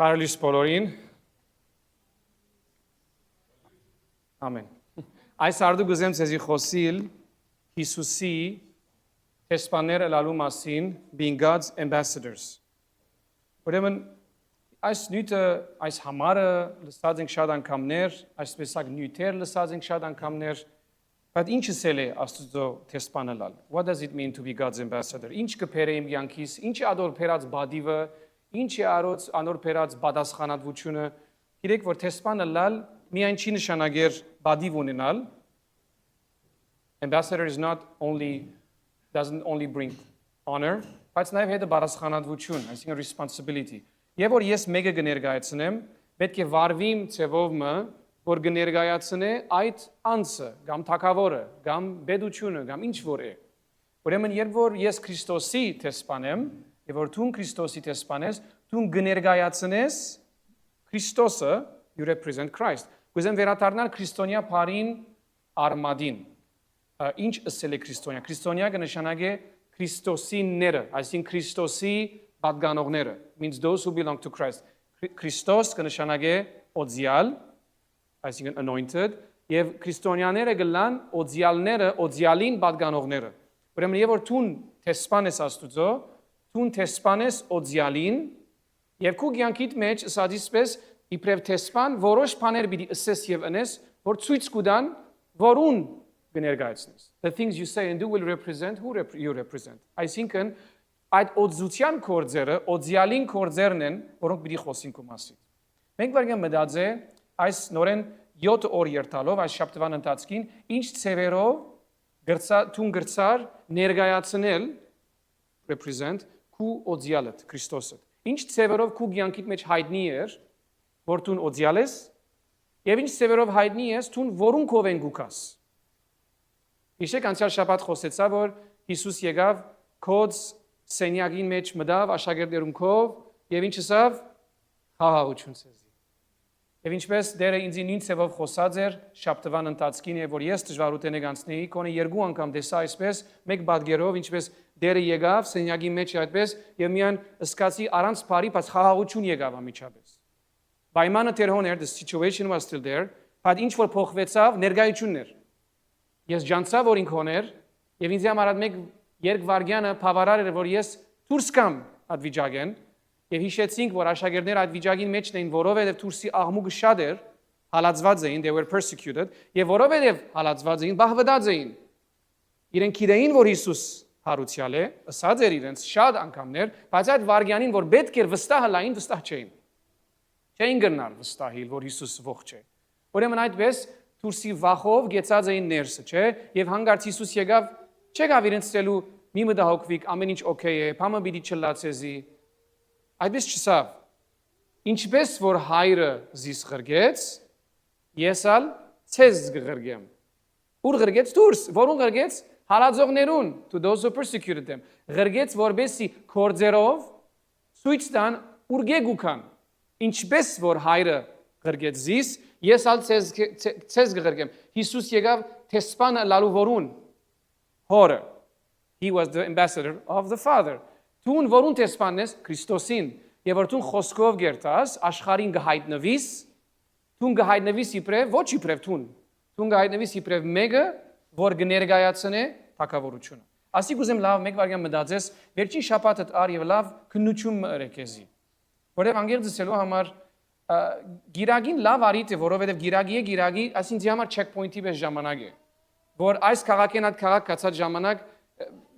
Բարելիս բոլորին։ Ամեն։ Այս արդու գուզեմ ձեզի խոսիլ Հիսուսի տեսփաներ ելալու մասին, being God's ambassadors։ Ուրեմն այս նյութը, այս համարը լսած ենք շատ անգամներ, այսպեսակ նյութեր լսած ենք շատ անգամներ, բայց ինչը սել է Աստծո տեսփանը լալ։ What does it mean to be God's ambassador? Ինչ կփերը իմ կյանքիս, ինչ է ադոր փերած բադիվը, ինչ է անոր փերած բադասխանատվությունը։ Գիտեք, որ տեսփանը լալ միայն չի նշանակեր բադիվ ունենալ։ Ambassador doesn't only bring honor, բայց նաև հետը բադասխանատվություն, այսինքն responsibility։ Եվ որ ես մեկը կներկայացնեմ, պետք է վարվիմ ցևովը, որ կներկայացնե այդ անձը, կամ թագավորը, կամ բեդությունը, կամ ինչ որ է։ Ուրեմն երբ որ ես Քրիստոսի տեսփան եմ, եւ որ դու Քրիստոսի տեսփան ես, դու կներկայացնես Քրիստոսը, you represent Christ։ Գուզեմ վերադառնալ քրիստոնյա բառին արմադին։ Ինչ ասել է քրիստոնյա։ Քրիստոնյա կնշանակե Քրիստոսիները, այսինքն Քրիստոսի պատգանողները, means those who belong to Christ։ Քրիստոս կնշանակե օձիալ, այսինքն anointed, եւ քրիստոնյաները գլան օձիալները, օձիալին պատգանողները։ Ուրեմն երբ որ դու տեսփան ես Աստուծո, դու տեսփան ես օձիալին, եւ քու կյանքիդ մեջ ասածիսպես իբրև տեսփան որոշ բաներ պիտի ասես եւ անես, որ ցույց կուտան, որուն կներկայացնես։ The things you say and do will represent who you represent։ Այսինքն այդ օձության կորձերը, օձիալին կորձերն են, որոնք պիտի խոսին քո մասին։ Մենք վարգան մտածե այս նորեն 7 օր երթալով այս շաբթվան ընթացքին ինչ ցևերով դուն գրծար ներկայացնել represent քու օձիալը Քրիստոսը։ Ինչ ցևերով քու կյանքիդ մեջ հայտնի էր, որ դու օձիալ ես, եւ ինչ ցևերով հայտնի ես, դու որոնքով են գուկաս։ Իշեք անցյալ շաբաթ խոսեցա, որ Հիսուս եկավ կոց սենյակին մեջ մտավ աշակերտներունքով եւ ինչ ասավ խաղաղություն ցեզի։ Եվ ինչպես դերը ինձ նույն ցևով խոսած էր շաբթվան ընթացքին, եւ որ ես դժվարութեն եկանցնեի, կոնե երկու անգամ տեսա այսպես մեկ բادگերով, ինչպես դերը եկավ սենյակի մեջ այդպես եւ միան ըսկացի առանց բարի, բայց խաղաղություն եկավ ամիջապես։ Պայմանը տերհոներ, the situation was still there, բայց ինչ որ փոխվեցավ ներկայություններ։ Ես ջանցա որ ինքոներ եւ ինձ համար մեկ երկվարգյանը բավարար էր որ ես դուրս կամ այդ վիճակեն եւ հիշեցինք որ աշակերտները այդ վիճակին մեջն էին որովհետեւ դուրսի աղմուկը շատ էր հալածված էին they were persecuted եւ որովհետեւ հալածված էին բահվդած էին իրենք գիտեին որ Հիսուս հարուցյալ է ասած էր իրենց շատ անգամներ բայց այդ վարգյանին որ պետք էր վստահ լային վստահ չէին գնալ վստահիլ որ Հիսուս ողջ է ուրեմն այդպես դուրսի վախով գեցած էին ներսը չէ եւ հանգարց Հիսուս եկավ չեկավ իրենց ցելու մի մտահոգվիկ ամեն ինչ օքեյ է փամը պիտի չլացեզի այդպես չսավ ինչպես որ հայրը զիս ղրգեց եսալ ցեզ ղրգեմ ուր ղրգեց դուրս որուն ղրգեց հալածողներուն to those who persecuted them ղրգեց որբեսի կորձերով ցույց տան ուր գեգուքան ինչպես որ հայրը ղրգեց զիս եսալ ցեզ ղրգեմ Հիսուս եկավ տեսփանը լալու որուն հորը he was the ambassador of the father Տուն որուն տեսփանն ես Քրիստոսին եւ որ տուն խոսքով գերտաս աշխարհին գահիտնվիս տուն գահիտնվիս իբրև ոչ իբրև տուն գահիտնվիս իբրև մեկը որ կներկայացնե թակավորությունը ասի գուզեմ լավ մեկ վարյան մտածես վերջին շաբաթը ար եւ լավ քննություն մըրեկեզի որովհետեւ անգերձելու համար գիրագին լավ արիտ է որովհետեւ գիրագի ասինձի համար checkpoint-ի պես ժամանակ է որ այս քաղաքեն այդ քաղաք կացած ժամանակ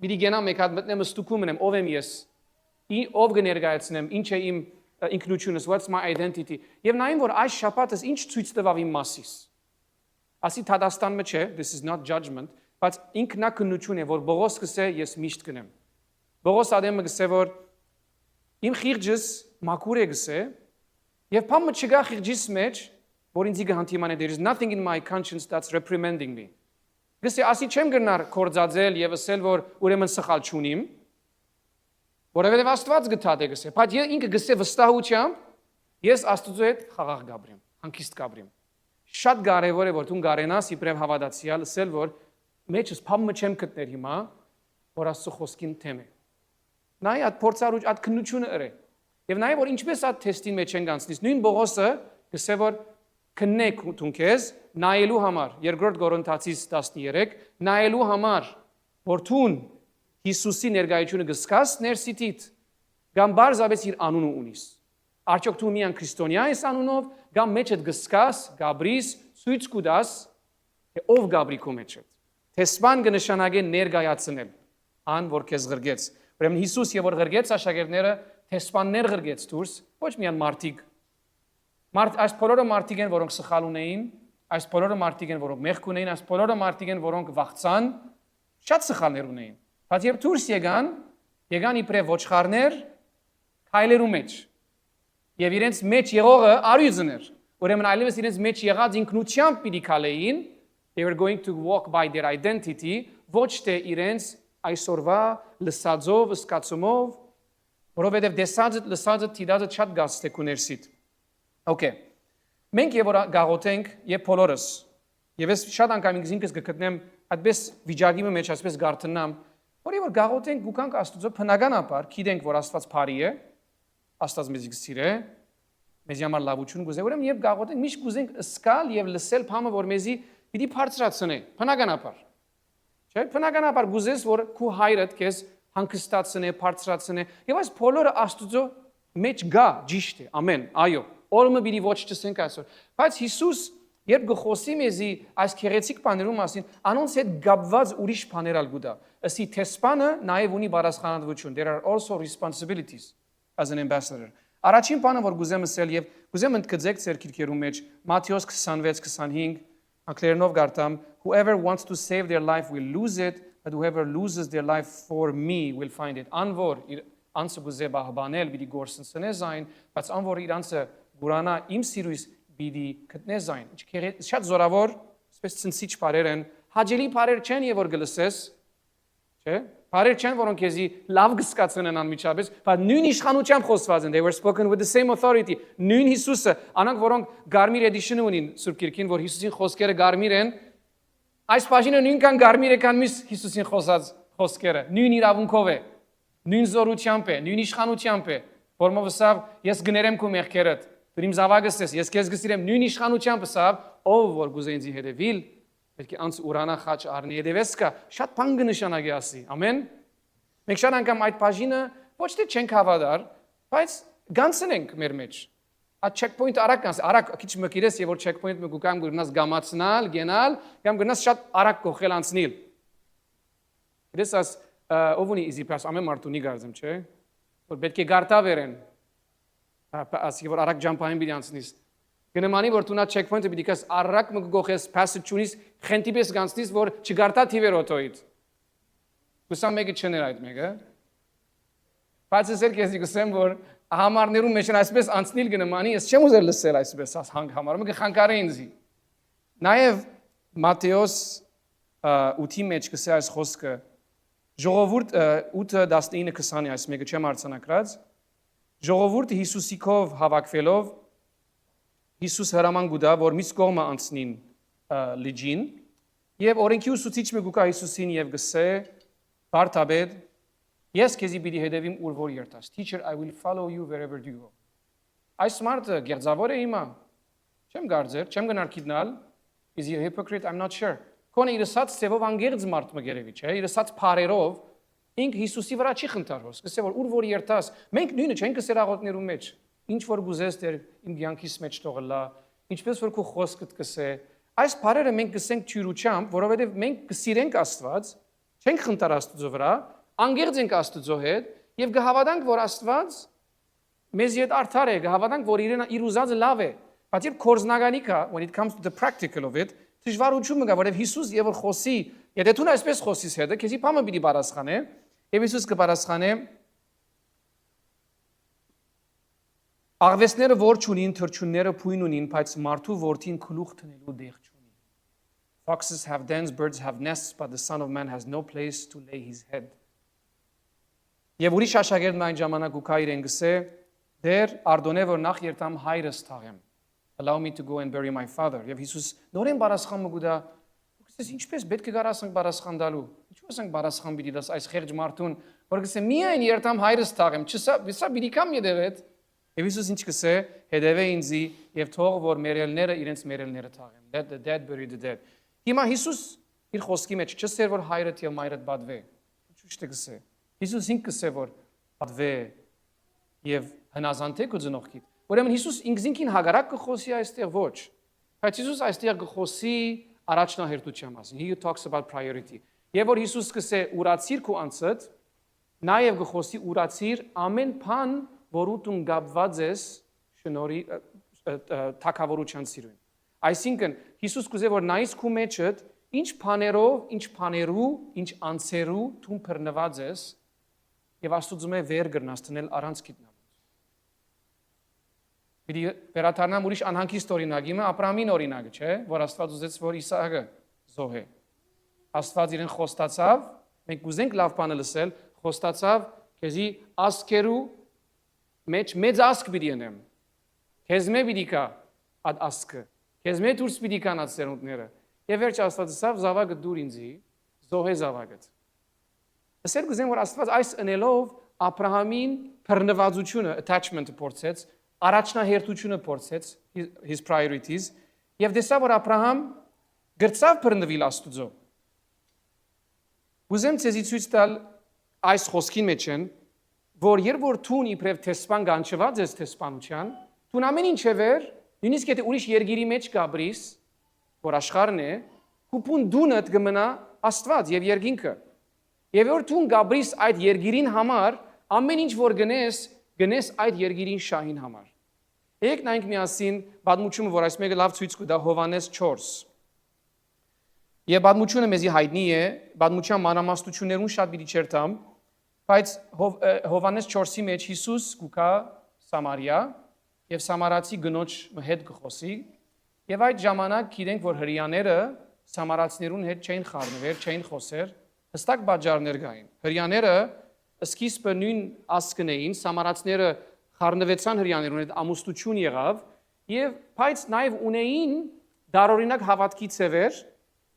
Բիդի գենամ մեկ հատ մտնեմ ստուկում եմ ով եմ ես ով կներկայացնեմ ինչ է իմ ինքնությունս what's my identity եւ նայեմ որ այս շաբաթս ինչ ցույց տվավ իմ մասիս ասի Թադաստան մեջ է this is not judgment բայց ինքնակնություն է որ Բողոս գսե ես միշտ կնեմ Բողոս ադեմը գսե որ իմ խիղճս մաքուր է գսե եւ փամը չգա խիղճիս մեջ որ ինձ գհանտիմանե there is nothing in my conscience that's reprimanding me Գսե ասի չեմ գնար կորձածել եւ ասել որ ուրեմն սխալ չունիմ որովհետեւ Աստված գտած է գսե բայց ինքը գսե վստահությամբ ես Աստծո հետ խաղաղ գաբրեմ հանգիստ գաբրեմ շատ կարեւոր է որ դու գարենաս իբրև հավատացյալ ասել որ մեջս փամը չեմ գտներ հիմա որ Աստծո խոսքին թեմ է նայ այդ փորձառուչ այդ քննությունը ըրե Եվ նաև որ ինչպես այդ թեստին մեջ են գանցնից, նույն Պողոսը գսե որ քննեք դու քեզ նայելու համար, երկրորդ Կորինթացիս 13, նայելու համար, որ դու Հիսուսի ներկայությունը գսկաս ներսիտիդ, կամ բարձրապես իր անունը ունիս։ Արդյոք դու միայն քրիստոնյա ես անունով, կամ մեջդ գսկաս, Գաբրիս, ցույց կուտաս, ով Գաբրի քո մեջ է։ Թեսպան կնշանակե ներկայացնել, ան որ քեզ գրգեց։ Ուրեմն Հիսուս եւ որ գրգեց աշակերտները, թեսպաններ գրգեց դուրս, ոչ միայն մարդիկ։ Այս բոլորը մարդիկ են, որոնք սխալ ունեին, այս բոլորը մարդիկ են, որոնք մեղք ունեին, այս բոլորը մարդիկ են, որոնք վախցան, շատ սխալներ ունեին։ Բայց երբ դուրս եկան իբրև ոչխարներ քայլերու մեջ։ Եվ իրենց մեջ եղողը արյուծն էր։ Ուրեմն այլևս իրենց մեջ եղած ինքնությամբ պիտի քալեին, they were going to walk by their identity, ոչ թե իրենց այսօրվա լսածով, սկացումով, որովհետև դեսածը, լսածը, թիդածը շատ գաստեք ու ներսիտ։ Okay. Մենք եւ որ գաղութենք եւ բոլորս։ Եվ ես շատ անգամ ինքս գտնեմ այդպես վիճակի մեջ, այսպես գարտնամ, որ եւ որ գաղութենք գուքանք Աստծո բնականաբար, գիտենք որ Աստված բարի է, Աստված մեզ գսիրե, մեզ համար լավություն գուզե, ուրեմն երբ գաղութենք միշտ գուզենք սկալ եւ լսել բամը, որ մեզի պիտի բարձրացնե, բնականաբար։ Չէ՞, բնականաբար գուզես որ քու հայրդ քեզ հանգստացնե, բարձրացնե, եւ այս բոլորը Աստծո մեջ գա, ճիշտ է, ամեն, այո։ Օրը պիտի ոչ չսենք այսօր։ Բայց Հիսուս երբ գխոսի մեզի այս քերեցիկ բաներու մասին, անոնց հետ գապված ուրիշ բաներ ալ գուտա։ Ասի թեսպանը նաև ունի բարասխանատվություն. There are also responsibilities as an ambassador. Առաջին բանը որ գուզեմ ասել եւ գուզեմ ընդգծեք ձեր քիրքերու մեջ Մատթեոս 26-25 անգլերենով գարտամ Whoever wants to save their life will lose it, but whoever loses their life for me will find it. Անվոր իր անձը գուզե բահբանել բիդի գործընծնե զայն, բայց անվոր իր անձը գուրանա իմ սիրույս բիդի գտնե զայն։ Շատ զորավոր, այսպես ցնցիչ բարեր են, հաջելի բարեր չեն եւ որ գլսես, չէ՞։ Բարեր չեն, որոնք քեզի լավ գսկացնեն անմիջապես, բայց նույն իշխանությամբ խոսված են. They were spoken with the same authority. Նույն Հիսուսը, անոնք որոնք Գարմիր edition ունին Սուրբ Գիրքին, որ Հիսուսին խոսքերը Գարմիր են, այս բաժինը նույնքան Գարմիր է, քան մյուս Հիսուսին խոսած խոսքերը։ Նույն իրավունքով է, նույն զորությամբ է, նույն իշխանությամբ է, որմով ասավ ես գներեմ քո մեղքերդ, դու իմ զավակս ես, ես քեզ գսիրեմ նույն իշխանությամբ ասավ, ով որ գուզե ինձ հետևիլ, պետք է անց ուրանա խաչ առնի հետևես կա, շատ բան կնշանակի ասի, ամեն։ Մենք շատ անգամ այդ բաժինը ոչ թե չենք հավատար, բայց գանցնենք մեր մեջ։ Այդ checkpoint արագ կանց, արագ քիչ մկիրես եւ որ checkpoint-ը գուկամ գնաս գամացնալ, գենալ, կամ գնաս շատ արագ կողել անցնել։ Դες աս ով ունի easy pass, ամեն մարդունի գարձեմ, չէ՞։ Որ պետք է գարտա վերեն։ Ասի որ արագ ջամփային բիդի անցնես։ Գնամանի որ դու նա checkpoint-ը պիտի կաս արագ մգողես pass-ը ճունիս, խենտիպես գանցնես որ չգարտա թիվեր օտոյիդ։ Ուսամ մեկը չներ այդ մեկը։ Բայց ես քեզ գսեմ որ համարներում մեջ այսպես անցնել գնամանի, ես չեմ ուզել լսել այսպես համարը, մեկը խանգարե ինձի։ Նաև Մատթեոս 8-ի մեջ կսե այս խոսքը Ժողովուրդ 8:19-20 այս մեկը չեմ արձանագրած Ժողովուրդը Հիսուսիկով հավաքվելով Հիսուս հրաման գուտա որ միս կողմը անցնին լիջին եւ օրենքի ուսուցիչ մեկուկա Հիսուսին եւ գսե Բարթաբեդ ես քեզի պիտի հետևիմ ուր որ երթաս Teacher I will follow you wherever you go Այս մարդը գերձավոր է հիմա չեմ գարձեր չեմ գնար քիդնալ Is he a hypocrite I'm not sure Կոնե իրսած ծևով անգերձ մարդ մգերևի չէ իրսած փարերով ինք Հիսուսի վրա չի խնդարվոս գսե որ ուր որ երթաս մենք նույնը չենք գսեր աղոտներու մեջ ինչ որ գուզես դեր իմ ցանկիս մեջ թողլա ինչպես որ քո խոսքդ գսե այս փարերը մենք գսենք ճյուրուչամբ որովհետև մենք գսիրենք Աստված չենք խնդար Աստծո վրա անգերձ ենք Աստծո հետ եւ գհավատանք որ Աստված մեզ հետ արդար է գհավատանք որ իրեն իր ուզածը լավ է բայց երբ կորզնականի կա when it comes to the practical of it դժվարություն կա որովհետև Հիսուս եւ որ խոսի եթե դու այսպես խոսիս հետը քեզի բամը պիտի բարասխանե եւ Հիսուս կբարասխանե Աղվեսները որ չունին թրջունները փույն ունին բայց մարդու որդին գլուխ տնելու դեղ չունի Foxes have dens birds have nests but the son of man has no place to lay his head Եվ ուրիշ աշակերտն այն ժամանակ ու քայր են գսե դեր արդոնե որ նախ երթամ հայրս թաղեմ Allow me to go and bury my father Եվ Հիսուս նորեն բարասխան մգուտա Գսես ինչպես պետք է գարասանք բարասխան դալու Ինչու ասենք բարասխան պիտի դաս այս խեղճ մարդուն որ գսե միայն երթամ հայրս թաղեմ չսա վիսա պիտի կամ յետևետ Եվ Հիսուս ինչ կսե, հետևե ինձի եւ թող որ մերելները իրենց մերելները թաղեն։ Let the dead bury the dead։ Հիմա Հիսուս իր խոսքի մեջ չսեր որ հայրդ եւ մայրդ բադվե։ Ինչ կսե։ Հիսուս ինքը կսե որ բադվե եւ հնազանդե քո ծնողքիդ։ Ուրեմն Հիսուս ինքնին հագարակ կխոսի այստեղ ոչ։ Բայց Հիսուս այստեղ կխոսի առաջնահերթության մասին։ He talks about priority։ Եվ որ Հիսուս կսե ուրացիր քո անցդ, նաեւ կխոսի ուրացիր ամեն բան, որու դու գապված ես շնորհի թակավորության սիրուն։ Այսինքն Հիսուս կուզե որ նայես քո մեջդ ինչ բաներով, ինչ բաներու, ինչ անցերու դու բռնված ես եւ Աստուծո վեր գրնաս տնել առանց գիտնալու։ Պիտի վերադառնամ ուրիշ անհանգիստ օրինակի, Աբրահամին օրինակը, չէ՞, որ Աստված ուզեց որ Իսահակը զոհե։ Աստված իրեն խոստացավ, մենք ուզենք լավ բանը լսել, խոստացավ, քեզի ասկերու մեջ մեծ ասկ պիտի անեմ։ Քեզ մե պիտի կա այդ ասկը։ Քեզ մե դուրս պիտի կան այդ սերունդները։ Եվ վերջ Աստված ասավ, զավակը դուր ինձի, զոհե զավակդ։ Ասել գուզեմ որ Աստված այս ընելով Աբրահամին բռնվածությունը, attachment-ը փորձեց, առաջնահերթությունը փորձեց, his priorities, եւ դեսավ որ Աբրահամ գրծավ բռնվել Աստուծո։ Ուզեմ ցեզի ցույց տալ այս խոսքին մեջ են, որ երբ որ ցուն իբրև տեսփան գանչված ես տեսփանության, ցուն ամեն ինչ է վեր, նույնիսկ եթե ուրիշ երգիրի մեջ գաբրիս, որ աշխարհն է, քուփուն դունդ գմնա Աստված եւ երգինքը։ Եվ որ ցուն գաբրիս այդ երգիրին համար, ամեն ինչ որ գնես այդ երգիրին շահին համար։ Եկեք նայենք միասին պատմությունը, որ այս մեկը լավ ցույց կտա Հովանես 4։ Եվ պատմությունը մեզի հայտնի է, պատմության մանրամասնություններուն շատ պիտի չերտամ, բայց Հովանես 4-ի մեջ Հիսուս գուկա Սամարիա եւ Սամարացի գնոջ հետ գխոսի, եւ այդ ժամանակ գիտենք, որ հրեաները Սամարացիներուն հետ չէին խառնվեր, չէին խոսեր, հստակ բաժարներ կային։ Հրեաները սկիզբը նույն ասկն էին, Սամարացիները խառնվեցան հրեաներուն հետ, ամուսնություն եղավ, եւ բայց նաեւ ունեին դարօրինակ հավատքի ծևեր,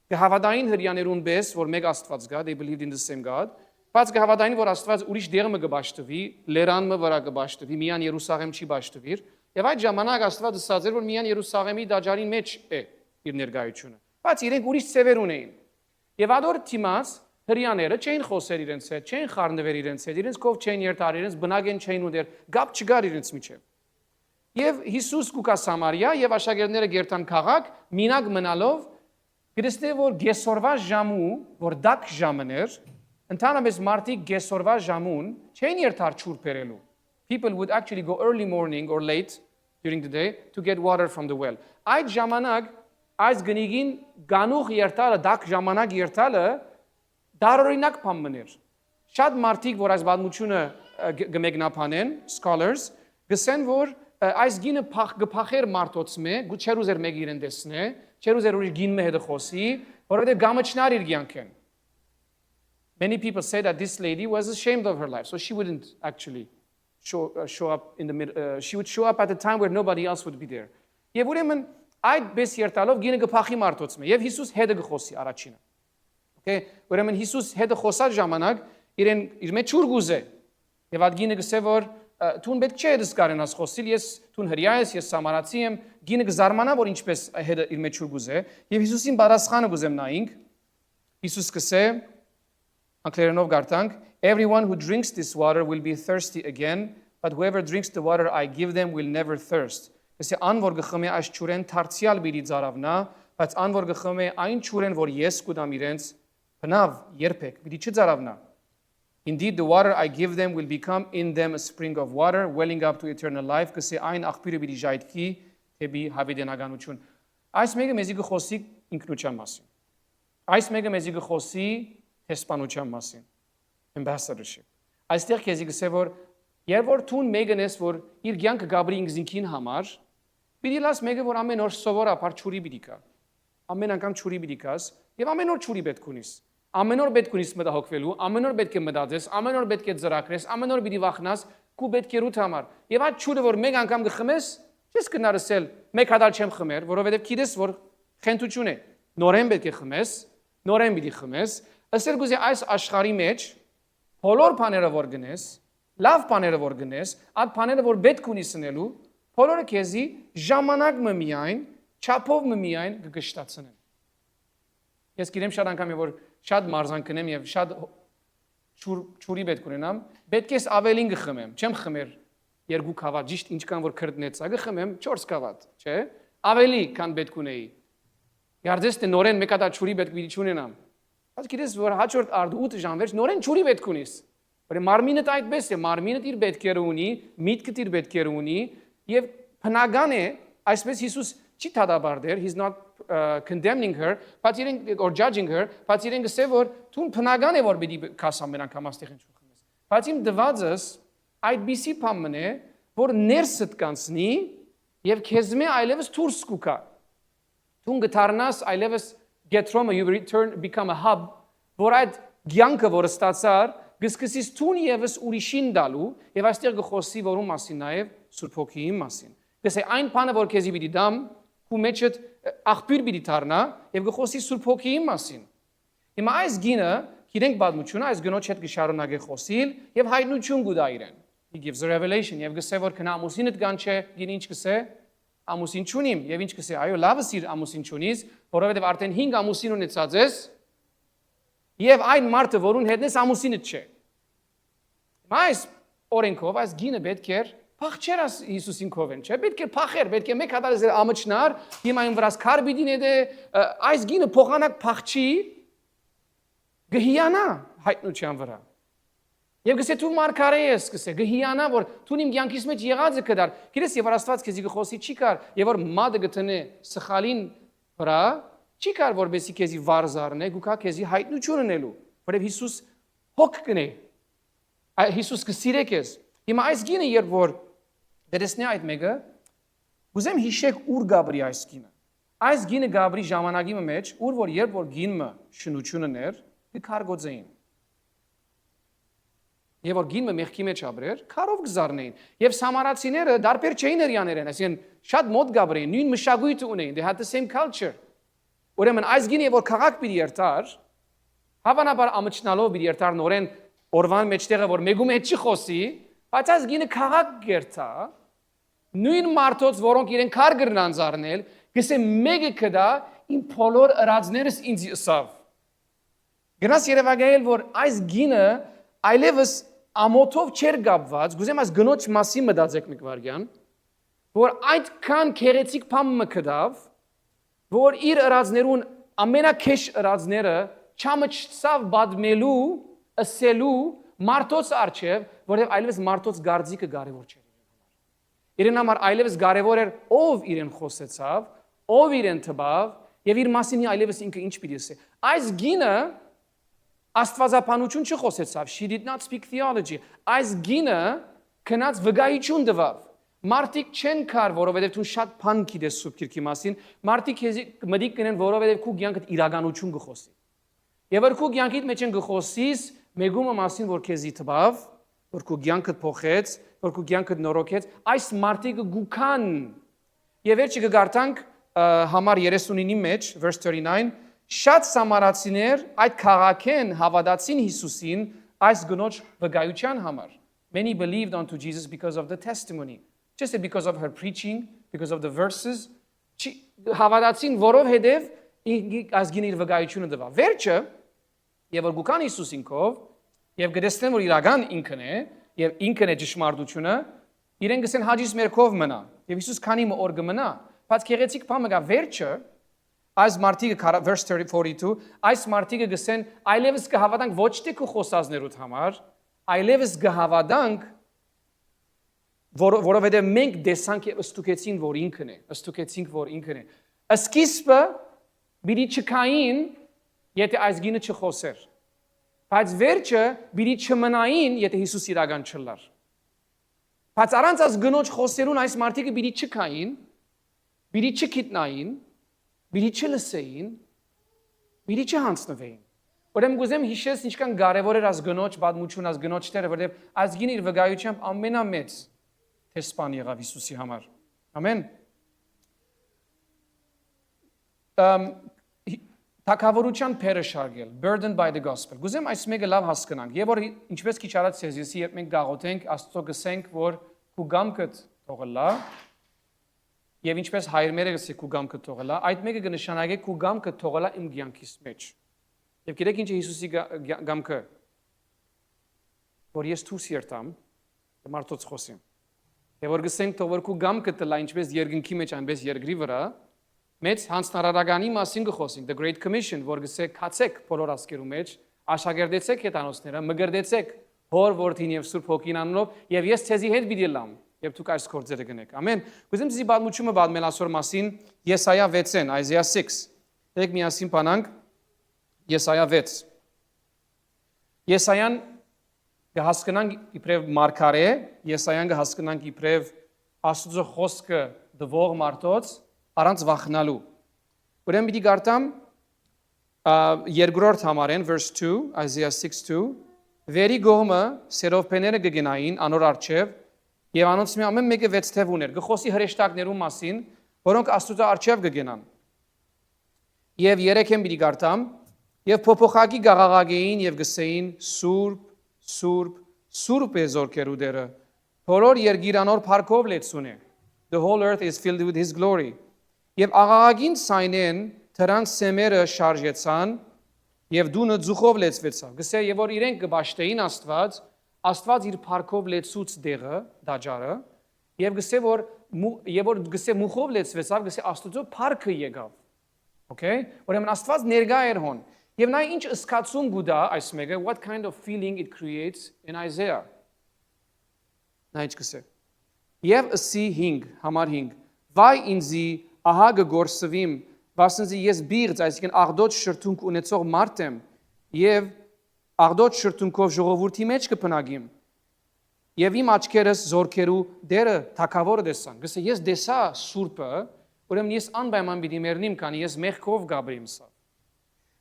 կհավատային հրեաներուն պես, որ մեկ Աստված կա, they believed in the same God, բայց կհավատային, որ Աստված ուրիշ դեղը կբաշխտվի, լերանը վրա կբաշխտվի, միան Երուսաղեմ չի բաշխտվիր, եւ այդ ժամանակ Աստված ասաց էր, որ միան Երուսաղեմի դաջարին մեջ է իր ներկայությունը, բայց իրենք ուրիշ ծևեր ունեին։ Եվ ադոր թիմաց հրեաները չէին խոսեր իրենց հետ, չէին խառնվեր իրենց հետ, իրենց կով չէին երթար, իրենց բնագեն չէին ուներ, գապ չգար իրենց միջև։ Եվ Հիսուս գուկա Սամարիա եւ աշակերտները գերտան քաղաք, մինակ մնալով գտստե որ գեսորվա ժամու, որ դակ ժամն էր, ընդհանրապես մարդիկ գեսորվա ժամուն չէին երթար ճուր բերելու։ People would actually go early morning or late during the day to get water from the well. Այդ ժամանակ այս գնիգին գանուղ երթալը, դակ ժամանակ երթալը դարօրինակ բան էր։ Շատ մարդիկ, որ այս պատմությունը գմեգնաբանեն, scholars, գսեն, որ այս գինը գփախեր մարդոց մե, գուչեր ուզեր մեկ իրեն տեսնե, չեր ուզեր ուրիշ գին մե հետ խոսի, որովհետև գամչնար իր կյանքեն։ Many people say that this lady was ashamed of her life, so she wouldn't actually show up in the middle. She would show up at a time where nobody else would be there. Եվ ուրեմն այդ բես երթալով գինը գփախի մարդոց մե, եւ Հիսուս հետը գխոսի առաջինը։ Okay, ուրեմն Հիսուս հետը խոսած ժամանակ իրեն իր մեջ ճուր գուզե։ Եվ այդ գինը գսե որ Տուն պետք չէ դες կարենաս խոսիլ, ես տուն հրյա ես, ես սամարացի եմ, գինը գզարմանա, որ ինչպես հետը իր մեջ գուզե, եւ Հիսուսին բարասխանը գուզեմ նայինք։ Հիսուս կսե, անգլերենով գարտանք, everyone who drinks this water will be thirsty again, but whoever drinks the water I give them will never thirst. Կսե ան որ գխմե այս ճուրեն թարցիալ բիդի ծարավնա, բայց ան որ գխմե այն ճուրեն, որ ես կուտամ իրենց, բնավ երբեք բիդի չծարավնա։ Indeed, the water I give them will become in them a spring of water, welling up to eternal life. Կսե այն աղբյուրը պիտի ժայթքի, թեպի հավիտենականություն։ Այս մեկը մեզի գխոսի ինքնության մասին։ Այս մեկը մեզի գխոսի հեսպանության մասին։ Ambassadorship։ Այստեղ քեզի գսե որ երբ որ ցուն մեկն ես որ իր կյանքը գաբրի ինքնին համար, պիտի լաս մեկը որ ամեն օր սովորաբար ճուրի պիտի կա։ Ամեն անգամ ճուրի պիտի կաս եւ ամեն օր ճուրի պետք ունիս։ Ամեն օր պետք ունիս մտահոգվելու, ամեն օր պետք է մտածես, ամեն օր պետք է ծրակրես, ամեն օր պիտի վախնաս, քու պետք է ռութ համար։ Եվ այդ ճուրը որ մեկ անգամ գխմես, չես կնարսել, մեկ հատալ չեմ խմեր, որովհետև գիտես որ խենթություն է։ Նորեն պետք է խմես, նորեն պիտի խմես։ Ըստ գուզի այս աշխարհի մեջ բոլոր բաները որ գնես, լավ բաները որ գնես, այդ բաները որ պետք ունի սնելու, բոլորը քեզի ժամանակ միայն, չափով միայն կգշտացնեն։ Ես գիտեմ շատ անգամ որ շատ մարզանք կնեմ եւ շատ ճուրի պետք ունենամ, պետք է ավելին գխմեմ, չեմ խմեր 2 կավատ, ճիշտ ինչքան որ քրտնեցա, գխմեմ 4 կավատ, չէ՞։ Ավելի քան պետք ունեի։ Գարձես թե նորեն մեկ հատ ճուրի պետք պիտի ունենամ։ Բայց գիտես որ հաջորդ արդ 8 ժամ վերջ նորեն ճուրի պետք ունիս։ Որ մարմինդ այդպես է, մարմինդ իր պետքերը ունի, միտքդ իր պետքերը ունի եւ բնական է, այսպես Հիսուս չի դադարել, he's not condemning her, but or judging her, but իրեն գսե որ դու բնական է որ պիտի կասամ մենակ համաստեղ ինչ խմես։ Բայց իմ դվածս այդպիսի բան է, որ ներսդ կանցնի եւ քեզ մե այլևս դուրս կուկա։ Դու գտարնաս այլևս get from you return become a hub, որ այդ ցանկը որ ստացար, գսկսես տուն եւս ուրիշին դալու եւ այստեղ գխոսի որում մասին նաեւ Սուրբ Հոգիի մասին։ Գսե այն բանը որ քեզի պիտի դամ, ու մեջդ աղբյուր պիտի դառնա եւ գխոսի Սուրբ Հոգիի մասին։ Հիմա այս գինը, գիտենք պատմությունը, այս գնոջ հետ կշարունակի խոսիլ եւ հայտնություն գուտա իրեն։ He gives a revelation եւ գսե որ քնա ամուսինդ կան չէ, գին ինչ գսե, ամուսին չունիմ եւ ինչ գսե, այո, լավս իր ամուսին չունիս, որովհետեւ արդեն 5 ամուսին ունեցած ես եւ այն մարդը որուն հետ ես ամուսինդ չէ։ Այս օրենքով այս գինը պետք է փախչեր աս Հիսուսին կովեն, չէ՞։ Պետք է փախեր, պետք է մեկ հատ ասել ամճնար, հիմա այն վրաս քարբիդին է այս գինը փոխանակ փախչի գհիանա հայտնության վրա։ Եվ գսե դու մարգարե ես, գսե գհիանա որ դու իմ կյանքից մեջ եղածը կդար։ Գիտես եւ Աստված քեզի գխոսի չի կար, եւ որ մադը գտնե սխալին վրա, չի կար որբեսի քեզի վարզարնե, գուքա քեզի հայտնություն ունելու, որովհետեւ Հիսուս հոգ կնե։ Հիսուս կսիրե քեզ։ Հիմա այս գինը երբ որ դերեսնի այդ մեկը, ուզեմ հիշեք ուր գաբրի այս գինը։ Այս գինը գաբրի ժամանակի մեջ, ուր որ երբ որ գինը շնությունը ներ, կքարգոծեին։ Եվ որ գինը մեղքի մեջ ապրեր, քարով գզարնեին։ Եվ սամարացիները դարբեր չէին հрьяաներեն, այսինքն շատ մոտ գաբրեին, նույն մշակույթ ունեին, they had the same culture։ Ուրեմն այս գինը որ քաղաք պիտի երթար, հավանաբար ամճնալով պիտի երթար նորեն օրվան մեջտեղը որ մեգում հետ չի խոսի, բայց այս գինը քաղաք երթա, նույն մարդոց, որոնք իրեն քար գրնան զարնել, գսե մեկը կդա իմ բոլոր ըրածներս ինձ ըսավ։ Գնաս Երևանայել որ այս գինը այլևս ամոթով չեր գապված, գուզեմ այս գնոջ մասին մտածեք մի վարյան, որ այդքան քերեցիկ բան մկդավ, որ իր ըրածներուն ամենակեշ ըրածները չամճցավ բադմելու, ըսելու մարդոց արչև, որտեղ այլևս մարդոց գարձիկը կարևոր չէր իրեն համար։ Իրեն համար այլևս կարևոր էր ով իրեն խոսեցավ, ով իրեն թվավ, եւ իր մասին այլևս ինքը ինչ պիտի ասե։ Այս գինը Աստվածապանություն չխոսեցավ, she did not speak theology. Այս գինը քնած վգայություն տվավ։ Մարդիկ չեն կար, որովհետև դու շատ բան գիտես Սուրբ Գիրքի մասին, մարդիկ մտիկ կնեն, որովհետև քու կյանքդ իրականություն կխոսի։ Եվ որ քու կյանքիդ մեջ են կխոսիս, մեգումը մասին, որ քեզի տվավ, որ քու կյանքդ փոխեց, որ քու կյանքդ նորոգեց, այս մարդիկը գուքան։ Եվ վերջի կգարտանք համար 39-ի մեջ, verse 39, շատ սամարացիներ այդ քաղաքեն հավատացին Հիսուսին այս գնոջ վկայության համար. Many believed unto Jesus because of the testimony. Just because of her preaching, because of the verses. Հավատացին որովհետև այս գինը իր վկայությունը տվավ։ Վերջը, եւ որ գուքան Հիսուսին կով, եւ գտեսնեն որ իրական ինքն է, եւ ինքն է ճշմարտությունը, իրեն գսեն հաջիս մեր կով մնա։ Եվ Հիսուս քանի օր կմնա, բայց քեղեցիկ բանը գա վերջը այս մարդիկը verse 42 այս մարդիկը գսեն այլևս կհավատանք ոչ թե քո խոսածներուդ համար, այլևս կհավատանք որովհետև մենք դեսանք եւ ըստուկեցին որ ինքն է, ըստուկեցինք որ ինքն է։ Սկիզբը բիդի չկային, եթե այս գինը չխոսեր։ Բայց վերջը բիդի չմնային, եթե Հիսուս իրական չլար։ Բայց առանց այս գնոջ խոսերուն այս մարդիկը բիդի չկային, բիդի չգիտնային, բիդի չլսեին, բիդի չհանձնվեին։ Ուրեմն գուզեմ հիշես ինչքան կարևոր էր այս գնոջ պատմություն, այս գնոջ տերը, որովհետև այս գինը իր վկայությամբ ամենամեծ տեսփան եղավ Հիսուսի համար։ Ամեն։ Թագավորության փերը շարժել, burdened by the gospel։ Գուզեմ այս մեկը լավ հասկանանք։ Եվ որ ինչպես քիչ առաջ ասեցի, երբ մենք գաղութենք, Աստծո գսենք, որ քու գամքդ թողլա, եւ ինչպես հայրմերը գսի քու գամքդ թողլա, այդ մեկը կնշանակե քու գամքդ թողլա իմ կյանքից մեջ։ Եվ գիտեք ինչ է Հիսուսի գամքը, որ ես դուրս երթամ, մարդոց խոսեմ։ Եվ որ գսենք թող որ քու գամքը տլա ինչպես երկնքի մեջ այնպես երկրի վրա, մեծ հանձնարարականի մասին գխոսենք, the Great Commission, որ գսե քացեք բոլոր ասկերու մեջ, աշակերտեցեք հետանոցները, մգրդեցեք հոր որդին եւ Սուրբ Հոգին անունով, եւ ես ցեզի հետ պիտի լամ, եւ դուք այս գործերը գնեք։ Ամեն։ Գուցեմ ցեզի բادمությունը բادمել ասոր մասին Եսայա 6-ն, Isaiah 6։ Դեք միասին բանանք Եսայա 6։ Եսայան կհասկանանք իբրև մարգարե, Եսայան կհասկանանք իբրև Աստծո խոսքը դվող մարդոց առանց վախնալու։ Ուրեմն պիտի գարտամ երկրորդ համարեն verse 2, Isaiah 6:2, վերի գողմը սերովփեները կգնային անոր արչև եւ անոնց մի ամեն մեկը 6 թև ուներ։ Գխոսի հրեշտակներու մասին, որոնք Աստծո արչև կգնան։ Եվ 3-ն պիտի գարտամ եւ փոփոխակի գաղաղագեին եւ գսեին Սուրբ, Սուրբ, Սուրբ է զորքերու դերը։ Բոլոր երգիրանոր փառքով լեցուն է։ The whole earth is filled with his glory. Եվ աղաղագին սայնեն դրանց սեմերը շարժեցան եւ դունը ձուխով լեցվեցավ։ Գսե եւ որ իրենք կբաշտեին Աստված իր փառքով լեցուց դեղը, դաջարը, եւ գսե որ գսե մուխով լեցվեցավ, գսե Աստծո փառքը եկավ։ Okay? Ուրեմն Աստված ներկա էր հոն։ Եվ նա ինչ ըսկացում գուտա այս մեկը, what kind of feeling it creates in Isaiah։ Նա ինչ գսե։ Եվ ըսի 5, համար 5, վայ ինձի ահա գորսվիմ, վասնզի ես բիղծ, այսինքն աղդոտ շրթունք ունեցող մարդ եմ, եւ աղդոտ շրթունքով ժողովրդի մեջ կփնագիմ, եւ իմ աչքերս զորքերու դերը թակավորը դեսան։ Գսե ես դեսա Սուրբը, ուրեմն ես անպայման պիտի մեռնիմ, քանի ես մեղքով գաբրիմ սա։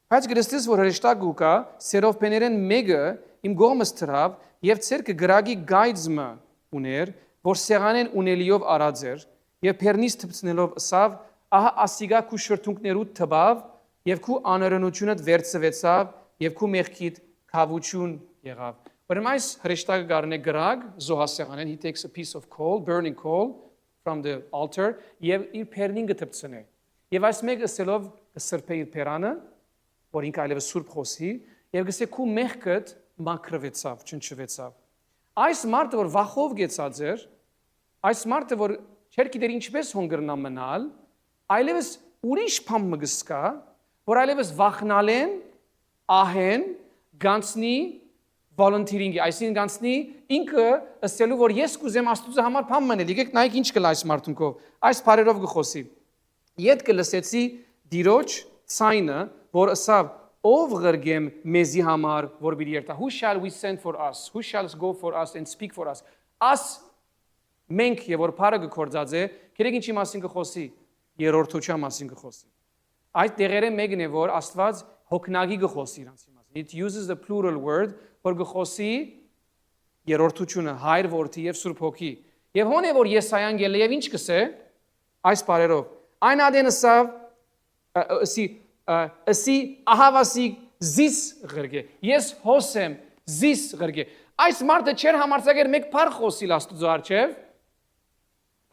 Բայց գրեստես որ հրեշտակ գուկա, սերովփեներեն մեկը իմ գողմս թրավ եւ ցերկը գրագի գայծմը ուներ, որ սեղանեն ունելիով արած էր, եւ փեռնից թփցնելով ըսավ, ահա ասիգա քու շրթունքներու թբավ եւ քու անօրենությունդ վերցվեցավ եւ քու մեղքիդ քավություն եղավ։ Ուրեմն այս հրեշտակը գարնե գրագ զոհասեղանեն, he takes a piece of coal, burning coal from the altar եւ իր փեռնին գտպցնե։ Եվ այս մեկը սելով սրբե իր փերանը, որ ինքը այլևս սուրբ խոսի, եւ գսե քու մեղքդ մաքրվեցավ, չնչվեցավ։ Այս մարդը որ վախով գեցած էր, այս մարդը որ չէր գիտեր ինչպես հոնգրնա մնալ, այլևս ուրիշ բան մգսկա, որ այլևս վախնալեն, ահեն, գանցնի volunteering-ի, այսինքն գանցնի ինքը ըսելու որ ես կուզեմ Աստծո համար բան մնել։ Եկեք նայեք ինչ կլա այս մարդունքով, այս բարերով գխոսի։ Ետ կլսեցի դիրոջ ցայնը, որ ասավ ով ղրգեմ մեզի համար, որ բիդի երթա։ Who shall we send for us? Who shall go for us and speak for us? As մենք եւ որ բարը գործած է, գիտեք ինչի մասին կխոսի, երրորդության մասին կխոսի։ Այդ դերերը մեկն է որ Աստված հոգնագի կխոսի իրանցի մասին։ It uses the plural word, որ կխոսի երրորդությունը, Հայր, Որդի եւ Սուրբ Հոգի։ Եվ հոն է որ Եսայան գելը եւ ինչ կսե այս բարերով։ Այն ադեն ասավ ասի ահավասի զիս ղրգե։ Ես հոսեմ զիս ղրգե։ Այս մարդը չեր համարձակեր մեկ բառ խոսիլ Աստծո առջև։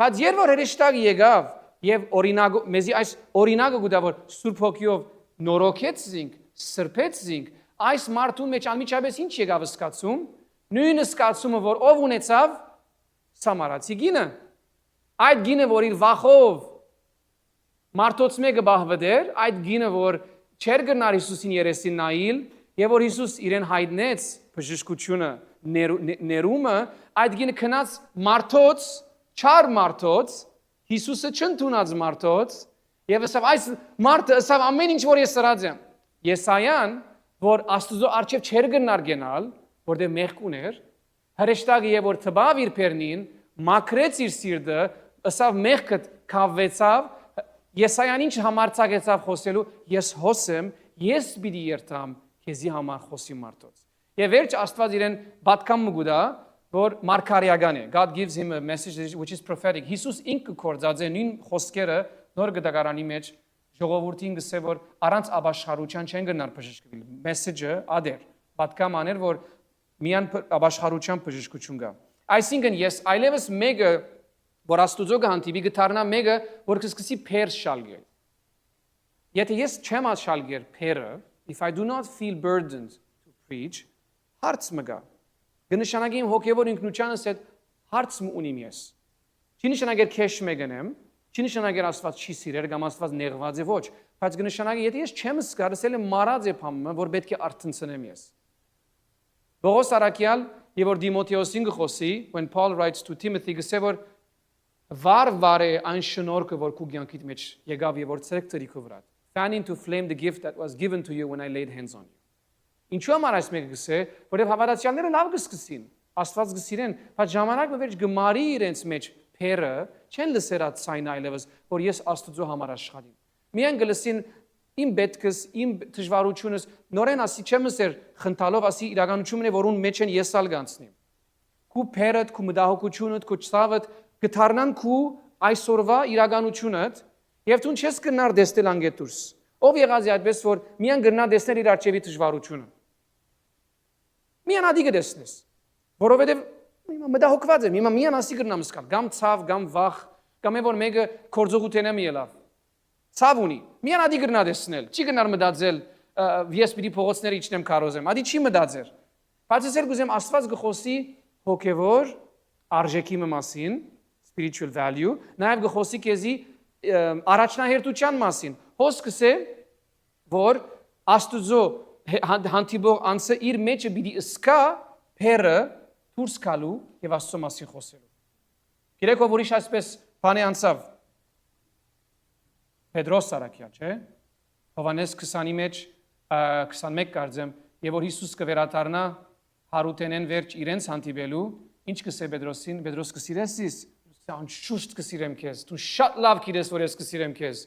Բայց երբ որ հրեշտակ եկավ եւ օրինակ մեզի այս օրինակը գուտա որ Սուրբ Հոգիով նորոգեցինք, սրբեցինք, այս մարդուն մեջ անմիջապես ինչ եկավ սկացում, նույն սկացումը որ ով ունեցավ Սամարացի գինը, այդ գինը որ իր վախով մարդոց մեկը բահվդեր, այդ գինը որ չեր գնար Հիսուսին երեսին նայիլ, եւ որ Հիսուս իրեն հայտնեց բժշկությունը, ներումը, այդ գինը քնած մարդոց, չար մարդոց, Հիսուսը չընդունած մարդոց, եւ ասավ այս մարդը ասավ ամեն ինչ որ ես սրած եմ։ Եսայան, որ Աստծո առջև չեր գնար գնալ, որտեղ մեղք ուներ, հրեշտակը եւ որ թբավ իր փեռնին, մաքրեց իր սիրտը, ասավ մեղքը քավվեցավ, Եսայան ինչ համարձակեցավ խոսելու, ես հոսեմ, ես պիտի երթամ քեզի համար խոսի մարդոց։ Եվ վերջ Աստված իրեն պատկամ մգուտա, որ մարգարեական է։ God gives him a message which is prophetic. Հիսուս ինքը կործած է նույն խոսքերը նոր գդակարանի մեջ ժողովրդին գսե որ առանց ապաշխարության չեն գնար բժշկվել։ Մեսեջը ադեր, պատկամ աներ որ միան ապաշխարության բժշկություն կա։ Այսինքն ես այլևս մեկը որ Աստուծո գանտիվի գտարնա մեկը որ կսկսի փեր շալգել։ Եթե ես չեմ աշալգեր փերը, if I do not feel burdened to preach, հարց մը գա։ Գնշանակի իմ հոգևոր ինքնությանս հետ հարց մը ունիմ ես։ Չի նշանակեր քեշ մեկնեմ, չի նշանակեր Աստված չի սիրեր կամ Աստված նեղված է ոչ, բայց կնշանակի եթե ես չեմ զգար, ասել եմ մարած է փամը, որ պետք է արթնցնեմ ես։ Պողոս Արաքյալ եւ որ Դիմոթեոսին գխոսի, when Paul writes to Timothy, գսե որ վար է այն շնորհքը, որ քու կյանքիդ մեջ եկավ եւ որ ցերկ ծրի քո վրա։ Fan into flame the gift that was given to you when I laid hands on you։ Ինչու՞ համար այս մեկը գսե, որովհետեւ հավատացյալները լավ կսկսին, Աստված գսիրեն, բայց ժամանակը վերջ գմարի իրենց մեջ փերը չեն լսերած ցայն այլևս, որ ես Աստծո համար աշխատիմ։ Միայն գլսին իմ պետքս, իմ դժվարությունս, նորեն ասի չեմ ասեր խնդալով ասի իրականությունն է, որուն մեջ են եսալ գանցնիմ։ Քու փերդ, քու մտահոգությունդ, քու ցավդ գթարնան քու այսօրվա իրականությունդ եւ դու չես կնար դեստել անգետուրս։ Ով եղած է այդպես որ միայն գնա դեսնել իր արջևի դժվարությունը։ Միայն ադի գտեսնես, որովհետեւ մտահոգված եմ, հիմա միայն ասի գրնամ սկալ, կամ ցավ, կամ վախ, կամ որ մեկը կորձողութենը մի ելավ։ Ցավ ունի, միայն ադի գրնա դեսնել, չի գնար մտածել, ես պիտի փողոցները իջնեմ կարոզեմ, ադի չի մտածեր։ Բայց ես գուզեմ Աստված գխոսի հոգևոր արժեքի մասին, spiritual value, նաև գխոսի քեզի առաջնահերթության մասին։ Հոսքս է, որ Աստուծո հանդիպող անձը իր մեջը պիտի սկա փերը դուրս գալու եւ Աստծո մասին խոսելու։ Գիտեք ով ուրիշ այսպես բանի անցավ։ Պետրոս Արաքյալ, չէ՞։ Հովանես 20-ի մեջ 21 կարծեմ, եւ որ Հիսուս կվերադառնա հարութենեն վերջ իրենց հանդիպելու, ինչ կսե Պետրոսին, Պետրոս կսիրես ես, անշուշտ կսիրեմ քեզ, դու շատ լավ գիտես որ ես կսիրեմ քեզ։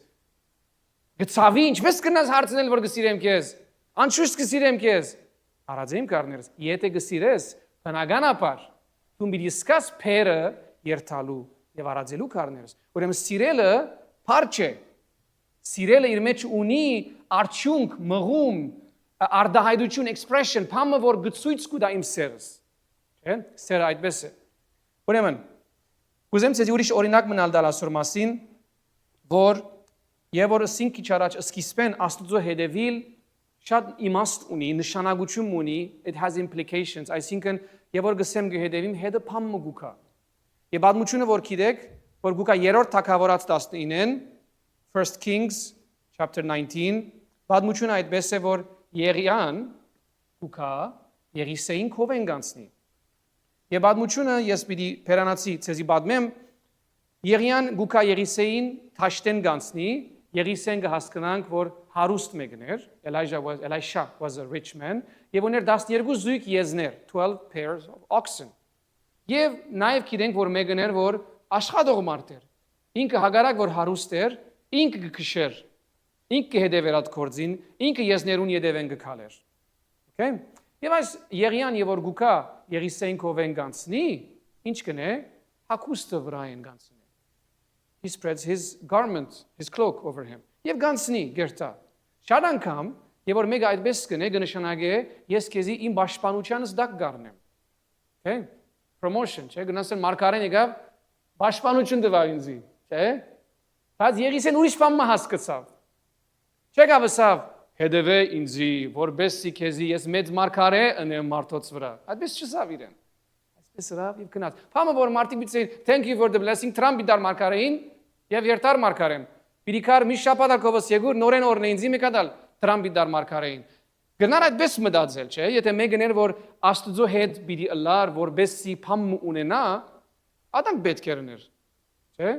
Գցավի ինչպես կնաս հարցնել որ կսիրեմ քեզ։ Անշուշտ կսիրեմ քեզ։ Արածեմ կարներս, եթե կսիրես, բնականաբար դու մի դիսկաս փերը երթալու եւ արածելու կարներս։ Ուրեմն սիրելը փառք է։ Սիրելը իր մեջ ունի արդյունք, մղում, արդահայտություն, expression, փամը որ գծույց կուտա իմ սերս։ Չէ՞։ Սերը այդպես է։ Ուրեմն Կուզեմ ցեզի ուրիշ օրինակ մնալ դալ ասոր մասին, որ եւ որ սինքի չարաջ սկիզբեն Աստուծո հետևիլ շատ իմաստ ունի, նշանակություն ունի, it has implications, այսինքն եւ որ գսեմ գհետևիմ հետը փամը գուքա։ Եվ պատմությունը որ գիտեք, որ գուքա 3-րդ թագավորած 19-ն, 1 Kings chapter 19, պատմությունը այդպես է որ Եղիան գուքա Եղիսեին կովեն գանցնի։ Եվ պատմությունը ես պիտի փերանացի ցեզի պատմեմ Եղիան գուքա Եղիսեին թաշտեն գանցնի Եղիսեն կհասկանանք որ հարուստ մեկն էր Elisha was a rich man եւ ուներ 12 զույգ եզներ 12 pairs of oxen եւ նաեւ գիտենք որ մեկն էր որ աշխատող մարդ էր ինքը հագարակ որ հարուստ էր ինքը կքշեր ինքը հետևեր այդ կորձին ինքը եզներուն յետևեն կքալեր okay Եվ այս Եղիան եւ որ գուքա Եղիսեին կովեն գանցնի, ինչ կնե, հակուստը վրայեն գանցնի։ He spreads his garment, his cloak over him. Եվ գանցնի գերտա։ Շատ անգամ, եւ որ մեկը այդպես կնե, կնշանակե ես քեզի իմ պաշտպանությանս դակ գառնեմ։ Okay? Promotion, չէ՞, գնացել մարգարեն եկավ, պաշտպանություն տվավ ինձի, չէ՞։ Բայց Եղիսեն ուրիշ բան հասկացավ։ Չեկավ ասավ Հետևե ինձի, որբեսի քեզի ես մեծ մարգարե ընեմ մարդոց վրա։ Այդպես չսավ իրեն։ Այսպես հրավ եւ գնաց։ Փամը որ մարդիկ բիցեն thank you for the blessing Trump դար մարգարեին եւ երթար մարգարեն։ Պիրիկար մի շապատակովս եկուր նորեն օրն ինձի մեկադալ Trump դար մարգարեին։ Գնար այդպես մտածել, չէ՞, եթե մեկն էր որ Աստուծո հետ պիտի ըլլար, որբեսի փամ ունենա, ադանք պետք էր ներ։ Չէ՞։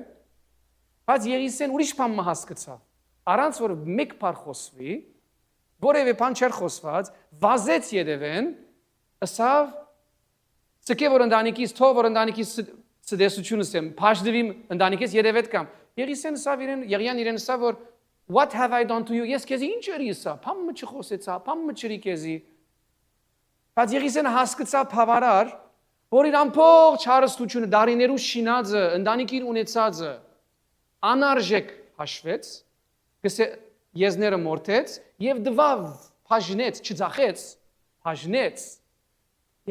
Բայց Եղիսեն ուրիշ փամ հասկացավ։ Առանց որ մեկ բար խոսվի որևէ բան չեր խոսված, վազեց յետևեն, ասավ, ցկե որ ընտանիքից, թող որ ընտանիքից ցդեսությունս եմ, փաշդվիմ ընտանիքից յետևետ կամ։ Եղիսեն ասավ իրեն, Եղիան իրեն ասավ որ what have I done to you? Ես քեզի ինչ էի ասա, փամը չխոսեցա, փամը չրի քեզի։ Բայց Եղիսեն հասկացավ բավարար, որ իր ամբողջ հարստությունը դարիներու շինածը, ընտանիքին ունեցածը անարժեք հաշվեց, գսե եզները մորթեց եւ դվավ, բաժնեց, չձախեց, բաժնեց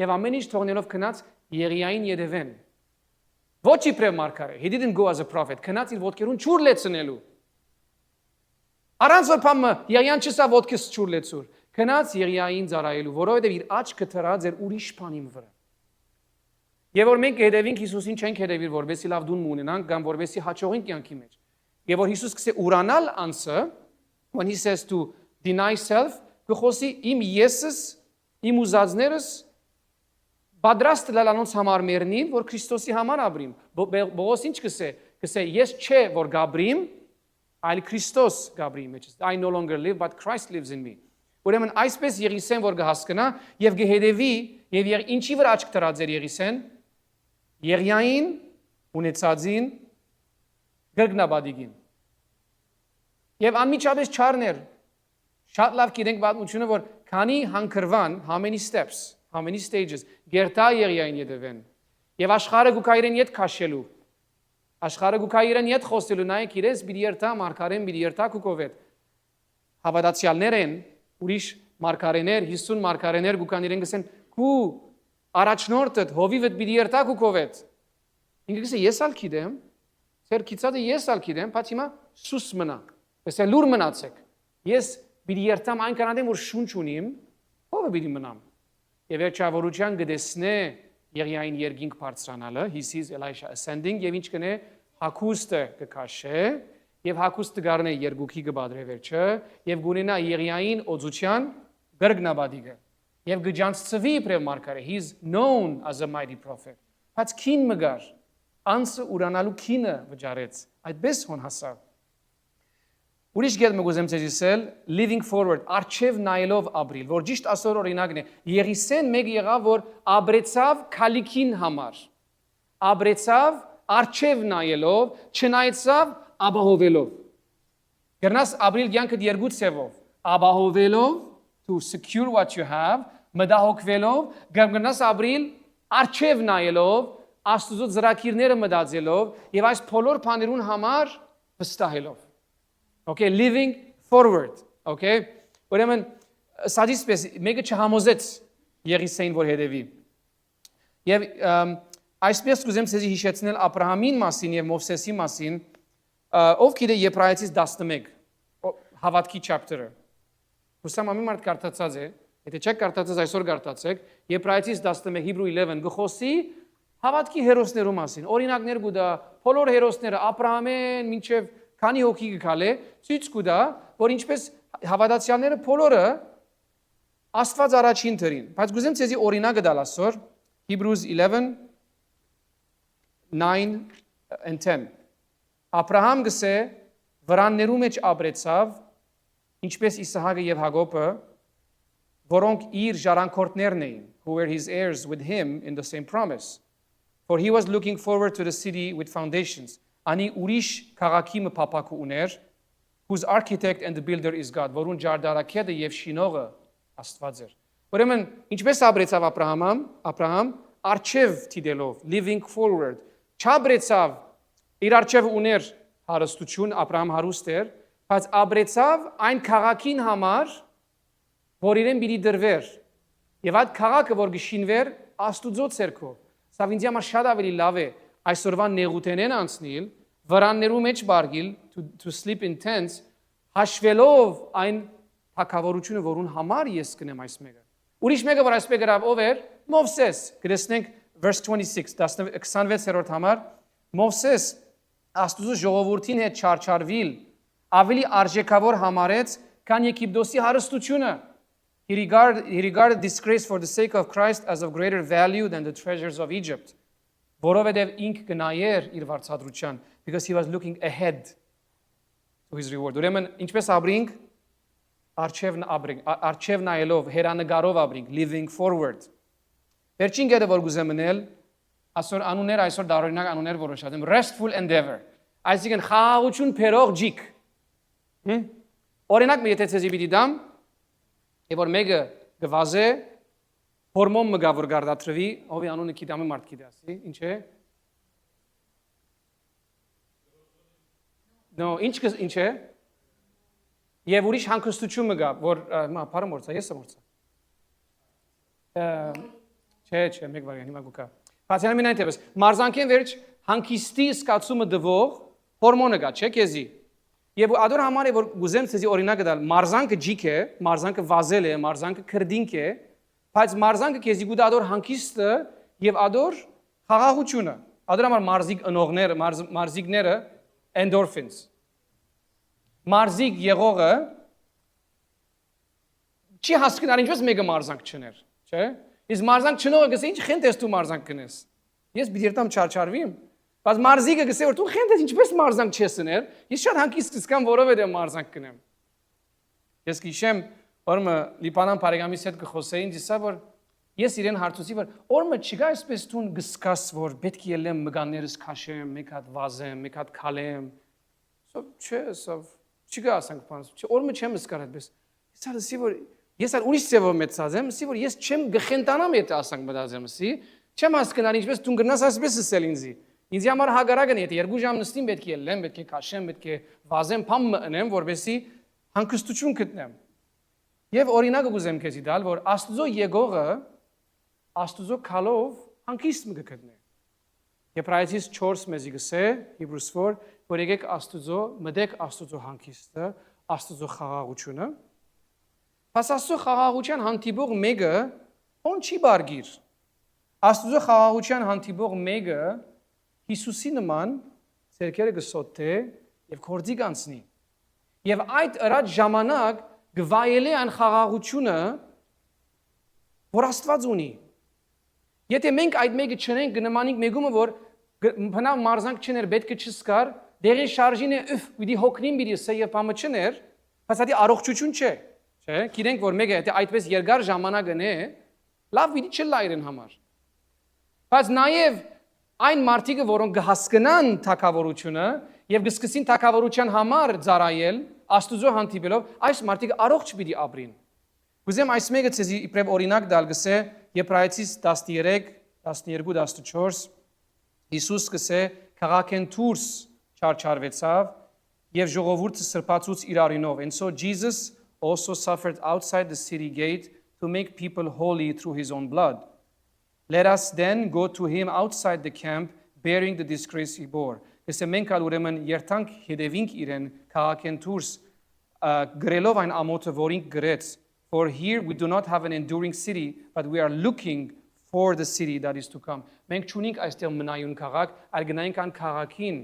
եւ ամեն ինչ թողնելով քնած Եղիային յետևեն։ Ոչ իբրև մարգարե, he didn't go as a prophet, քնած իր ոտքերուն ճուր լեցնելու։ Առանց որ փամը Եղիան չսա ոտքս ճուր լեցուր։ Քնած Եղիային ծառայելու, որովհետեւ իր աչքը թրած էր ուրիշ բանի վրա։ Եվ որ մենք հետևենք Հիսուսին չենք հետևիր, որովհետեւ լավ դուն ունենանք կամ որովհետեւ հաջողենք կյանքի մեջ։ Եվ որ Հիսուս կսե ուրանալ անսը, when he says to deny self, գխոսի իմ եսս, իմ ուզածներս պատրաստ լալանոց համար մեռնին, որ Քրիստոսի համար ապրիմ։ Բողոս ինչ կսե, կսե ես չէ որ գաբրիմ, այլ Քրիստոս գաբրիմ մեջ։ I no longer live, but Christ lives in me։ Ուրեմն այսպես Եղիսեն որ կհասկնա եւ կհետևի եւ ինչի վրա աչք դրած էր Եղիսեն, Եղիային ունեցածին գրգնաբադիգին։ Եվ անմիջապես չարներ։ Շատ լավ գիտենք պատմությունը, որ քանի հանգրվան, how many steps, how many stages, գերտա Եղիային յետևեն։ Եվ աշխարհը գուկայրեն յետ քաշելու։ Աշխարհը գուկայրեն յետ խոսելու նայեք իրենց պիտի երթա մարգարեն, պիտի երթա քուկովետ։ Հավատացյալներ են, ուրիշ մարգարեներ, 50 մարգարեներ գուկան իրեն գսեն քու առաջնորդդ հովիվդ պիտի երթա քուկովետ։ Ինքը գսե ես ալ գիտեմ, ծեր քիծածը ես ալ գիտեմ, բայց հիմա սուս մնա։ Եսե լուր մնացեք։ Ես պիտի երթամ այն կանադեմ որ շունչ ունիմ, ով է պիտի մնամ։ Եվ վերջավորության գտեսնե Եղիային երկինք բարձրանալը, he sees Elisha ascending եւ ինչ կնե հակուստը կքաշե եւ հակուստը գարնե երկուքի կբադրե վերջը եւ գունենա Եղիային օծության գրգնաբադիգը եւ գջանցվի իբրև մարգարե, he is known as a mighty prophet։ Բայց քին մգար անսը ուրանալու քինը վճարեց այդպես հոն հասավ։ Ուրիշ գետ մգուզեմ ցեզ իսել living forward արչև նայելով ապրիլ որ ճիշտ ասոր օրինակն է Եղիսեն մեկ եղավ որ ապրեցավ քալիքին համար ապրեցավ արչև նայելով չնայեցավ ապահովելով Գերնաս ապրիլ կյանքը երկու ցևով ապահովելով to secure what you have մտահոգվելով գերնաս ապրիլ արչև նայելով աստուծո ծրագիրները մտածելով եւ այս բոլոր բաներուն համար վստահելով Okay, living forward, okay? Ուրեմն սադիսպես մեկը չհամոզեց Եղիսեին որ հետևի։ Եվ այսպես կուզեմ ցեզի հիշեցնել Աբրահամին մասին եւ Մովսեսի մասին, ով գիտե Եբրայեցից 11 հավատքի chapter-ը։ Հուսամ ամեն մարդ կարդացած է, եթե չեք կարդացած այսօր կարդացեք, Եբրայեցից 11 Hebrew 11 գխոսի հավատքի հերոսներու մասին։ Օրինակներ գուտա, բոլոր հերոսները Աբրահամեն մինչև քանի հոգի գալե ցույց կուտա որ ինչպես հավատացյալները բոլորը Աստված առաջին դրին բայց գուզեմ ցեզի օրինակը տալ ասոր Hebrews 11 9 and 10 Աբրահամ գսե վրաններու մեջ ապրեցավ ինչպես Իսահակը եւ Հակոբը որոնք իր ժառանգորդներն էին who were his heirs with him in the same promise for he was looking forward to the city with foundations Ani ուրիշ քաղաքի մփապակու ուներ, whose architect and the builder is God, որուն ջարդարակետը եւ շինողը Աստված էր։ Ուրեմն ինչպես ապրեցավ Աբրահամ արչև դիտելով, living forward, չաբրեցավ իր արչև ուներ հարստություն, Աբրահամ հարուստ էր, բայց ապրեցավ այն քաղաքին համար, որ իրեն պիտի դրվեր։ Եվ այդ քաղաքը որ գշինվեր Աստուծո ցերկով։ Սա ինձ համար շատ ավելի լավ է այսօրվա նեղութենեն անցնել, վրաններու մեջ բարգիլ to sleep in tents, հաշվելով այն թակավորությունը, որուն համար ես կնեմ այս մեկը։ Ուրիշ մեկը որ այսպես գրավ ով էր, Մովսես։ Գրեցնենք verse 26, 26-րդ համար, Մովսես Աստուծո ժողովրդին հետ չարչարվիլ, ավելի արժեքավոր համարեց, քան Եգիպտոսի հարստությունը։ He regarded disgrace for the sake of Christ as of greater value than the treasures of Egypt. Որովհետև ինք գնայեր իր վարձատրության because he was looking ahead to his reward. Ուրեմն ինչպես ապրինք արչև նայելով հերանեկարով ապրինք living forward. Վերջին գերը որ գուզեմ մնել այսօր անուններ այսօր դարօրինակ անուններ որոշած եմ restful endeavor. Այսինքն խաղաղություն փերող ջիկ։ Օրինակ մի եթե ցեզի պիտի դամ եւ որ մեկը գվազե Հորմոն մգա որ գարդատրվի, ովի անունը գիտամի մարդ գիտի ասի, ինչ է։ No, ինչ է։ Եվ ուրիշ հանգստություն մգա, որ բարը մորցա, ես եմ մորցա։ Չէ, մեկ վարյան, հիմա գուկա։ Բացի այն այնտեղս, մարզանքեն վերջ հանգիստի սկացումը դվող հորմոնը գա, չէ՞ քեզի։ Եվ ադոր համար է որ գուզեմ ցեզի օրինակ դալ, մարզանքը ջիկ է, մարզանքը վազել է, մարզանքը քրդինք է, բայց մարզանքը քեզի գուտա ադոր հանգիստը եւ ադոր խաղաղությունը։ Ադոր համար մարզիկ ընողները, մարզիկները endorphins։ Մարզիկ եղողը չի հասկանում ինչպես մեկը մարզանք չներ, չէ՞։ Իսկ մարզանք չնողը գսե ինչ խենթ ես դու մարզանք կնես։ Ես բիդերտամ չարչարվիմ, բայց մարզիկը գսե որ դու խենթ ես ինչպես մարզանք չես ներ, ես շատ հանգիստ կսկամ որովհետեւ մարզանք կնեմ։ Ես գիշեմ օրը լիբանան բարեկամիս հետ կխոսեին, դիսա որ ես իրեն հարցուցի որ օրը չգա այսպես տուն գսկաս որ պետք է ելեմ մգաններս քաշեմ, մեկ հատ վազեմ, մեկ հատ քալեմ։ Չէ, չգա ասանք բանս։ Չէ, օրը չեմ սկար այդպես։ Ես ասի որ ես ալ ուրիշ ծևով մեծած եմ, ասի որ ես չեմ գխենտանամ եթե ասանք մտածեմ, ասի, չեմ հասկանալ ինչպես դու գնաս այսպես ասել ինձի։ Ինձ համար հագարակն է, եթե 2 ժամ նստím պետք է ելեմ, պետք է քաշեմ, պետք է վազեմ, փամ մնեմ, որովհետեւ հանգստություն գտնեմ։ Եվ օրինակը կուզեմ քեզի տալ, որ Աստծո եկողը Աստծո քալով հանգիստ մգտնե։ Եբրայեցիս 4 մեզի գսե, Hebrews 4, որ եկեք Աստծո, մտեք Աստծո հանգիստը, Աստծո խաղաղությունը։ Բայց Աստծո խաղաղության հանդիպող մեկը ո՞ն չի բարգիր։ Աստծո խաղաղության հանդիպող մեկը Հիսուսի նման ցերկերը գսոթե եւ կորձի կանցնի։ Եվ այդ ըրած ժամանակ գվայելի այն խաղաղությունը, որ Աստված ունի։ Եթե մենք այդ մեկը չնենք գնմանինք մեկումը որ բնավ մարզանք չներ պետք է չսկար, դեղի շարժին է պիտի հոգնին պիտի սա եւ բամը չներ, բայց դա առողջություն չէ, չէ՞։ Գիտենք որ մեկը եթե այդպես երկար ժամանակն է, լավ պիտի չլա իրեն համար։ Բայց նաեւ այն մարդիկը, որոնք կհասկանան թակավորությունը եւ կսկսին թակավորության համար ծառայել, Աստուծո հանդիպելով, այս մարդիկը առողջ պիտի ապրին։ Ուզեմ այս մեկը ցեզի իբրև օրինակ դալ գսե Եբրայեցիս 13, 12, 14 Հիսուս գսե քաղաքեն դուրս չարչարվեցավ եւ ժողովուրդը սրբացուց իր արինով. And so Jesus also suffered outside the city gate to make people holy through his own blood. Let us then go to him outside the camp bearing the disgrace he bore. Ესე մենք ալ ուրեմն երթանք հետևինք իրեն քաղաքեն դուրս գրելով այն ամոթը որին գրեց. For here we do not have an enduring city, but we are looking for the city that is to come. Մենք չունենք այստեղ մնայուն քաղաք, այլ գնայինք այն քաղաքին,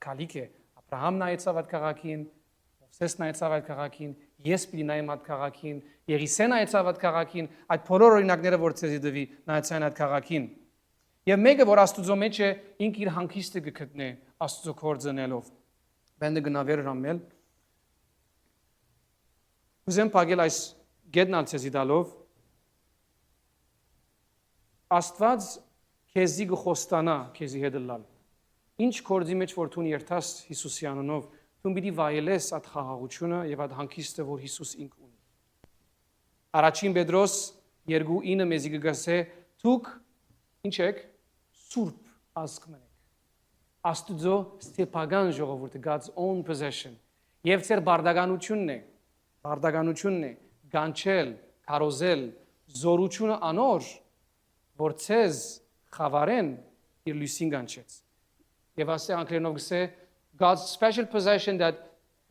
քալիք է, Աբրահամն նայեցավ այդ քաղաքին, Մովսեսն նայեցավ այդ քաղաքին, ես պիտի նայեմ այդ քաղաքին, Եղիսեն նայեցավ այդ քաղաքին, այդ բոլոր օրինակները որ ցեզի դվի նայեցան այդ քաղաքին։ Եվ մեկը որ Աստուծո մեջ է, ինք իր հանգիստը կգտնե Աստծո կորձնելով։ Բանդը գնավեր ռամել։ Ուզեմ փակել այս գետնալ ցեզի դալով Աստված քեզի գխոստանա քեզի հետ լալ։ Ինչ կորձի մեջ որ դու երթաս Հիսուսի անունով, դու պիտի վայելես այդ խաղաղությունը եւ այդ հանգիստը որ Հիսուս ինք ունի։ Առաջին Պետրոս 2:9 մեզի կգասե դուք ինչ եք սուրբ ազգ մնեք։ Աստուծո ստեփական ժողովուրդը God's own possession։ Եվ ծեր բարդականությունն է, գանչել, քարոզել, զորությունը անոր, որ ցեզ խավարեն իր լույսին գանչեց։ Եվ ասե անգլերենով գսե God's special possession that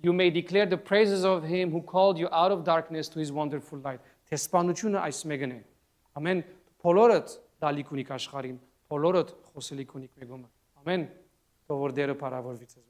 you may declare the praises of him who called you out of darkness to his wonderful light. Տեսփանությունը այս մեկն է։ Ամեն բոլորդ դալիք ունիք աշխարհին, բոլորդ խոսելիք ունիք մեկումը։ Ամեն, թող որ Տերը բարավորվի ցեզ։